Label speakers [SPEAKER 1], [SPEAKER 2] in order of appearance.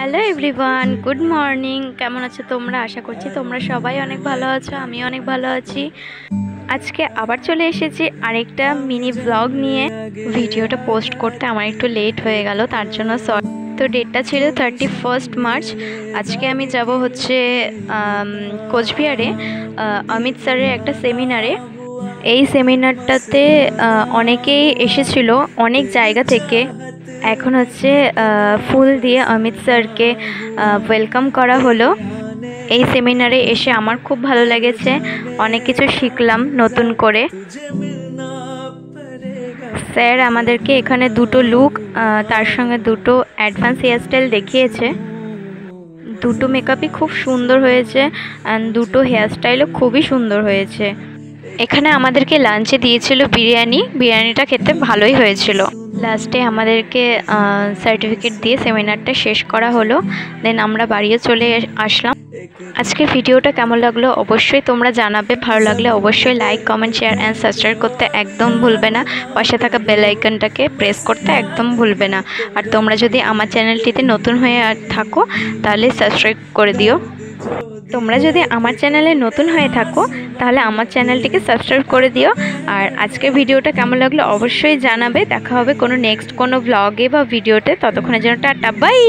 [SPEAKER 1] Hello everyone, good morning. কেমন আছো তোমরা? আশা করছি তোমরা সবাই অনেক ভালো আছো, আমি অনেক ভালো আছি। আজকে আবার চলে এসেছি আরেকটা মিনি ব্লগ নিয়ে। ভিডিওটা পোস্ট করতে আমার একটু লেট হয়ে গেল, তার জন্য সরি। তো ডেটটা ছিল 31 মার্চ। আজকে আমি যাব হচ্ছে কোচবিহারে অমিত স্যারের একটা সেমিনারে। এই সেমিনারটাতে অনেকেই এসেছিল অনেক জায়গা থেকে। এখন হচ্ছে ফুল দিয়ে অমিত স্যারকে ওয়েলকাম করা হলো। এই সেমিনারে এসে আমার খুব ভালো লেগেছে, অনেক কিছু শিখলাম নতুন করে। স্যার আমাদেরকে এখানে দুটো লুক, তার সঙ্গে দুটো অ্যাডভান্স হেয়ারস্টাইল দেখিয়েছে। দুটো মেকআপই খুব সুন্দর হয়েছে অ্যান্ড দুটো হেয়ারস্টাইলও খুবই সুন্দর হয়েছে। এখানে আমাদেরকে লাঞ্চে দিয়েছিল বিরিয়ানিটা খেতে ভালোই হয়েছিল। লাস্টে আমাদেরকে সার্টিফিকেট দিয়ে সেমিনারটা শেষ করা হলো। দেন আমরা বাড়িও চলে আসলাম। আজকের ভিডিওটা কেমন লাগলো অবশ্যই তোমরা জানাবে। ভালো লাগলে অবশ্যই like, comment, share and subscribe করতে একদম ভুলবে না। পাশে থাকা বেল আইকনটাকে প্রেস করতে একদম ভুলবে না। আর তোমরা যদি আমার চ্যানেলটিতে নতুন হয়ে থাকো তাহলে সাবস্ক্রাইব করে দিও। তোমরা যদি আমার চ্যানেলে নতুন হয়ে থাকো তাহলে আমার চ্যানেলটিকে সাবস্ক্রাইব করে দিও। আর আজকের ভিডিওটা কেমন লাগলো অবশ্যই জানাবে। দেখা হবে কোনো নেক্সট কোনো ব্লগে বা ভিডিওতে। ততক্ষণের জন্য টাটা, বাই।